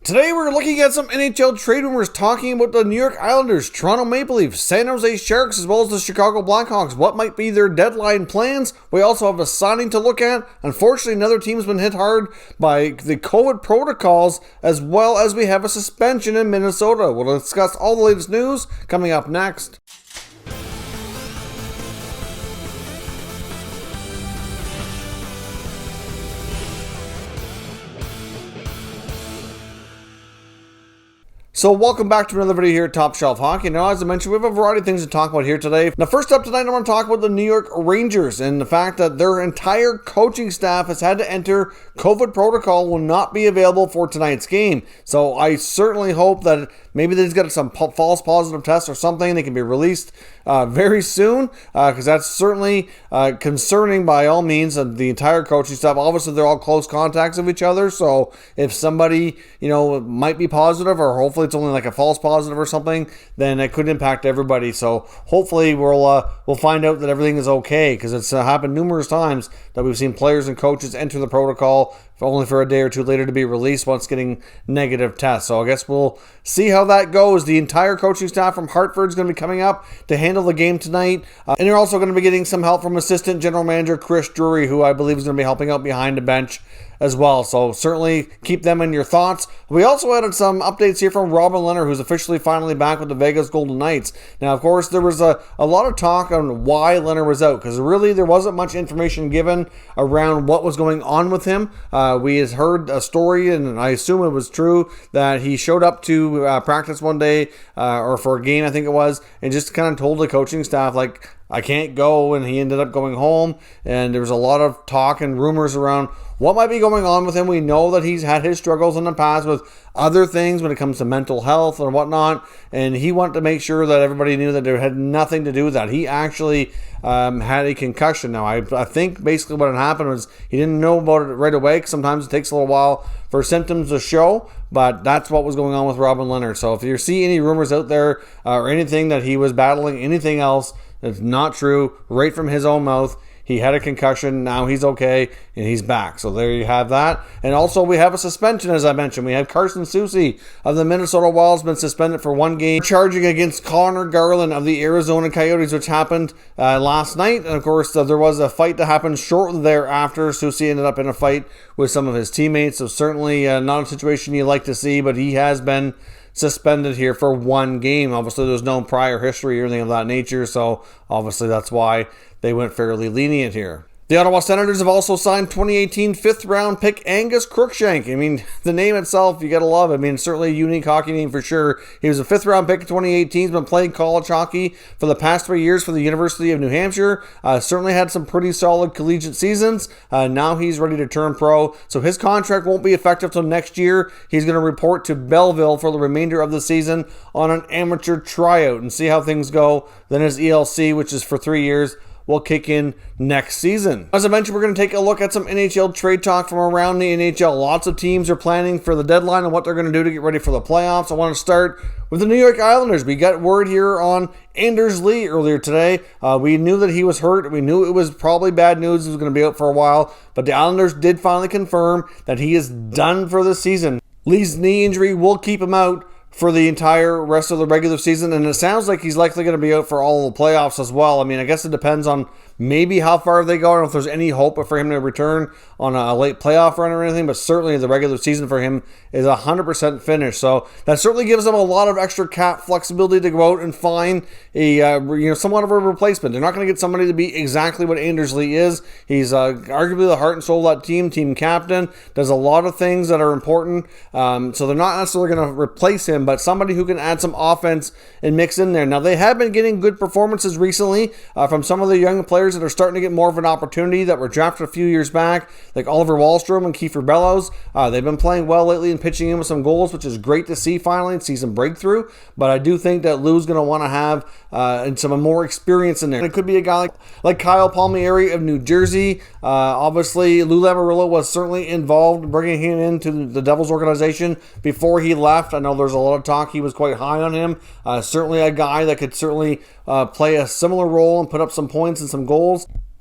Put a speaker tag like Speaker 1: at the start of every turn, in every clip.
Speaker 1: Today we're looking at some NHL trade rumors talking about the New York Islanders, Toronto Maple Leafs, San Jose Sharks, as well as the Chicago Blackhawks. What might be their deadline plans? We also have a signing to look at. Unfortunately, another team's been hit hard by the COVID protocols, as well as we have a suspension in Minnesota. We'll discuss all the latest news coming up next. So welcome back to another video here at Top Shelf Hockey. Now, as I mentioned, we have a variety of things to talk about here today. Now, first up tonight, I want to talk about the New York Rangers and the fact that their entire coaching staff has had to enter COVID protocol, will not be available for tonight's game. So I certainly hope that maybe they just got some false positive tests or something. They can be released very soon, because that's certainly concerning by all means. The entire coaching staff, obviously they're all close contacts of each other, so if somebody might be positive, or hopefully it's only like a false positive or something, then it could impact everybody. So hopefully we'll find out that everything is okay, because it's happened numerous times that we've seen players and coaches enter the protocol only for a day or two later to be released once getting negative tests. So I guess we'll see how that goes. The entire coaching staff from Hartford is going to be coming up to handle the game tonight. And you're also going to be getting some help from Assistant General Manager Chris Drury, who I believe is going to be helping out behind the bench as well. So certainly keep them in your thoughts. We also added some updates here from Robin Lehner, who's officially finally back with the Vegas Golden Knights. Now, of course, there was a lot of talk on why Lehner was out, because really there wasn't much information given around what was going on with him. We had heard a story, and I assume it was true, that he showed up to practice one day, or for a game, I think it was, and just kind of told the coaching staff, like, I can't go, and he ended up going home. And there was a lot of talk and rumors around what might be going on with him. We know that he's had his struggles in the past with other things when it comes to mental health and whatnot, and he wanted to make sure that everybody knew that there had nothing to do with that. He actually had a concussion. Now, I think basically what had happened was he didn't know about it right away, because sometimes it takes a little while for symptoms to show, but that's what was going on with Robin Lehner. So if you see any rumors out there or anything that he was battling, anything else, it's not true. Right from his own mouth, he had a concussion. Now he's okay, and he's back. So there you have that. And also we have a suspension, as I mentioned. We have CArson Soucy of the Minnesota Wild been suspended for one game, charging against Connor Garland of the Arizona Coyotes, which happened last night. And of course, there was a fight that happened shortly thereafter. Soucy ended up in a fight with some of his teammates. So certainly not a situation you like to see, but he has been suspended here for one game. Obviously, there's no prior history or anything of that nature, so obviously that's why they went fairly lenient here. The Ottawa Senators have also signed 2018 fifth-round pick Angus Crookshank. I mean, the name itself, you got to love it. I mean, certainly a unique hockey name for sure. He was a fifth-round pick in 2018. He's been playing college hockey for the past 3 years for the University of New Hampshire. Certainly had some pretty solid collegiate seasons. Now he's ready to turn pro. So his contract won't be effective till next year. He's going to report to Belleville for the remainder of the season on an amateur tryout and see how things go. Then his ELC, which is for 3 years, will kick in next season. As I mentioned, we're going to take a look at some NHL trade talk from around the NHL. Lots of teams are planning for the deadline and what they're going to do to get ready for the playoffs. I want to start with the New York Islanders. We got word here on Anders Lee earlier today. We knew that he was hurt. We knew it was probably bad news. He was going to be out for a while, but the Islanders did finally confirm that he is done for the season. Lee's knee injury will keep him out for the entire rest of the regular season, and it sounds like he's likely going to be out for all the playoffs as well. I mean, I guess it depends on maybe how far they go. I don't know if there's any hope for him to return on a late playoff run or anything, but certainly the regular season for him is 100% finished. So that certainly gives them a lot of extra cap flexibility to go out and find a somewhat of a replacement. They're not going to get somebody to be exactly what Anders Lee is. He's arguably the heart and soul of that team captain, does a lot of things that are important. So they're not necessarily going to replace him, but somebody who can add some offense and mix in there. Now, they have been getting good performances recently from some of the young players that are starting to get more of an opportunity that were drafted a few years back, like Oliver Wahlstrom and Kiefer Bellows. They've been playing well lately and pitching in with some goals, which is great to see finally and see some breakthrough. But I do think that Lou's going to want to have some more experience in there. It could be a guy like Kyle Palmieri of New Jersey. Obviously, Lou Lamoriello was certainly involved bringing him into the Devils organization before he left. I know there's a lot of talk. He was quite high on him. Certainly a guy that could certainly play a similar role and put up some points and some goals.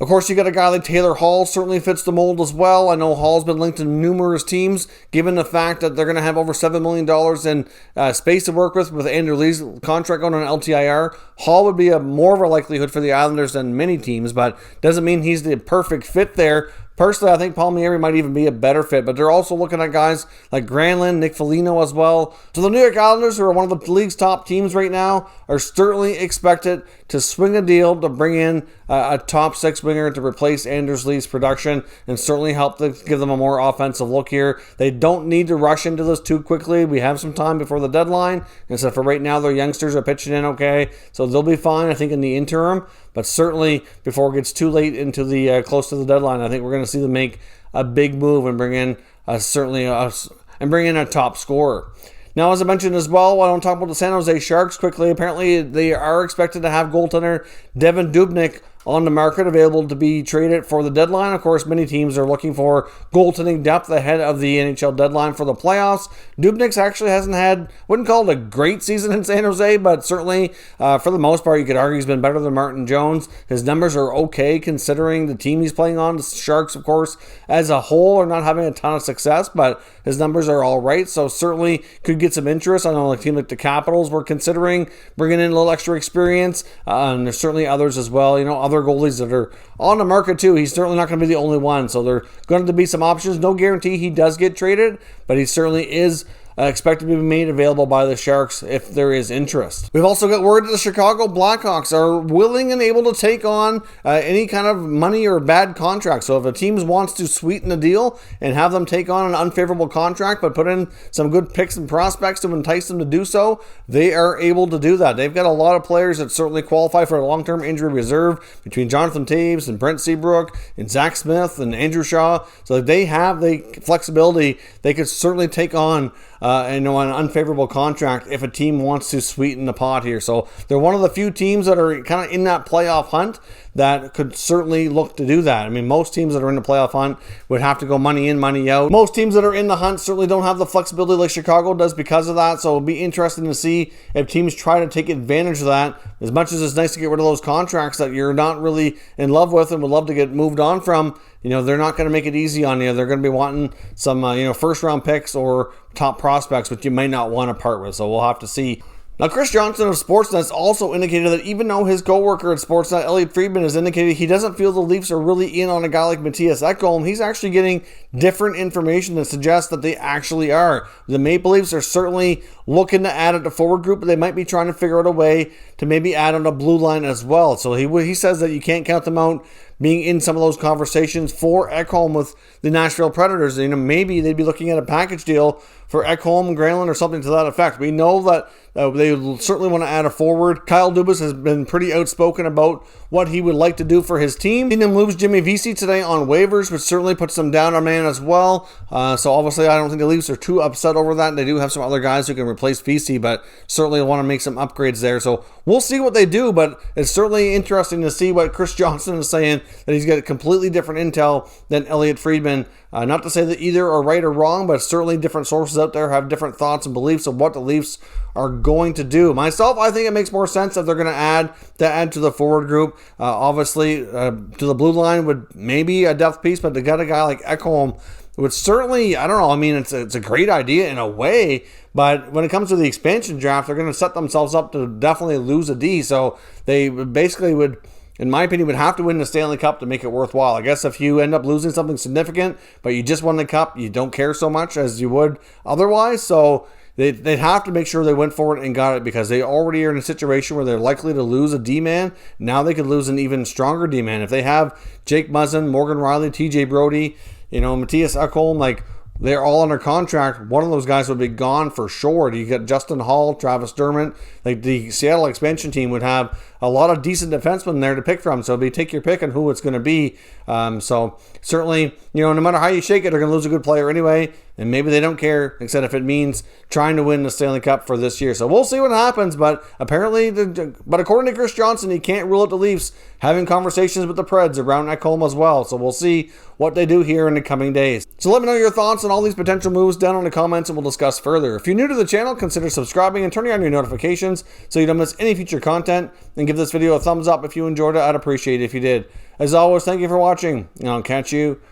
Speaker 1: Of course, you got a guy like Taylor Hall, certainly fits the mold as well. I know Hall's been linked to numerous teams, given the fact that they're going to have over $7 million in space to work with Andrew Lee's contract going on LTIR. Hall would be more of a likelihood for the Islanders than many teams, but doesn't mean he's the perfect fit there. Personally, I think Palmieri might even be a better fit, but they're also looking at guys like Granlund, Nick Foligno as well. So the New York Islanders, who are one of the league's top teams right now, are certainly expected to swing a deal to bring in a top six winger to replace Anders Lee's production and certainly help to give them a more offensive look here. They don't need to rush into this too quickly. We have some time before the deadline, and so for right now, their youngsters are pitching in okay, so they'll be fine, I think, in the interim. But certainly, before it gets too late into the close to the deadline, I think we're going to see them make a big move and bring in a top scorer. Now, as I mentioned as well, I want to talk about the San Jose Sharks quickly. Apparently, they are expected to have goaltender Devan Dubnyk on the market, available to be traded for the deadline. Of course, many teams are looking for goaltending depth ahead of the NHL deadline for the playoffs. Dubnyk actually hasn't had, wouldn't call it a great season in San Jose, but certainly for the most part, you could argue he's been better than Martin Jones. His numbers are okay considering the team he's playing on. The Sharks, of course, as a whole are not having a ton of success, but his numbers are all right, so certainly could get some interest. I know a team like the Capitals were considering bringing in a little extra experience, and there's certainly others as well. Other goalies that are on the market too. He's certainly not going to be the only one, so there are going to be some options. No guarantee he does get traded, but he certainly is expected to be made available by the Sharks if there is interest. We've also got word that the Chicago Blackhawks are willing and able to take on any kind of money or bad contract. So if a team wants to sweeten the deal and have them take on an unfavorable contract but put in some good picks and prospects to entice them to do so, they are able to do that. They've got a lot of players that certainly qualify for a long-term injury reserve between Jonathan Taves and Brent Seabrook and Zach Smith and Andrew Shaw. So if they have the flexibility, they could certainly take on an unfavorable contract if a team wants to sweeten the pot here. So they're one of the few teams that are kind of in that playoff hunt that could certainly look to do that. I mean, most teams that are in the playoff hunt would have to go money in, money out. Most teams that are in the hunt certainly don't have the flexibility like Chicago does because of that. So it'll be interesting to see if teams try to take advantage of that. As much as it's nice to get rid of those contracts that you're not really in love with and would love to get moved on from, they're not going to make it easy on you. They're going to be wanting some, first round picks or top prospects, which you might not want to part with. So we'll have to see. Now, Chris Johnson of Sportsnet also indicated that even though his co-worker at Sportsnet, Elliot Friedman, has indicated he doesn't feel the Leafs are really in on a guy like Mattias Ekholm, he's actually getting different information that suggests that they actually are. The Maple Leafs are certainly looking to add it to forward group, but they might be trying to figure out a way to maybe add on a blue line as well. So he says that you can't count them out being in some of those conversations for Ekholm with the Nashville Predators. Maybe they'd be looking at a package deal for Ekholm and Granlund or something to that effect. We know that they certainly want to add a forward. Kyle Dubas has been pretty outspoken about what he would like to do for his team. Seen them lose Jimmy Vesey today on waivers, which certainly puts them down a man as well. So obviously I don't think the Leafs are too upset over that. They do have some other guys who can replace Vesey, but certainly want to make some upgrades there. So we'll see what they do, but it's certainly interesting to see what Chris Johnson is saying, that he's got completely different intel than Elliot Friedman. Not to say that either are right or wrong, but certainly different sources out there have different thoughts and beliefs of what the Leafs are going to do. Myself, I think it makes more sense if they're going to add to the forward group. Obviously, to the blue line would maybe a depth piece, but to get a guy like Ekholm would certainly, I don't know, I mean, it's a great idea in a way, but when it comes to the expansion draft, they're going to set themselves up to definitely lose a D, so they basically would, in my opinion, would have to win the Stanley Cup to make it worthwhile. I guess if you end up losing something significant, but you just won the Cup, you don't care so much as you would otherwise. So they'd have to make sure they went forward and got it, because they already are in a situation where they're likely to lose a D-man. Now they could lose an even stronger D-man. If they have Jake Muzzin, Morgan Riley, TJ Brody, Mattias Ekholm, they're all under contract. One of those guys would be gone for sure. You get Justin Hall, Travis Dermott. The Seattle expansion team would have a lot of decent defensemen there to pick from. So take your pick on who it's going to be. So certainly, no matter how you shake it, they're going to lose a good player anyway. and maybe they don't care, except if it means trying to win the Stanley Cup for this year. So we'll see what happens, but according to Chris Johnson, he can't rule out the Leafs having conversations with the Preds around Ekholm as well. So we'll see what they do here in the coming days. So let me know your thoughts on all these potential moves down in the comments, and we'll discuss further. If you're new to the channel, consider subscribing and turning on your notifications so you don't miss any future content, and give this video a thumbs up if you enjoyed it. I'd appreciate it if you did. As always, thank you for watching, and I'll catch you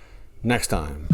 Speaker 1: next time.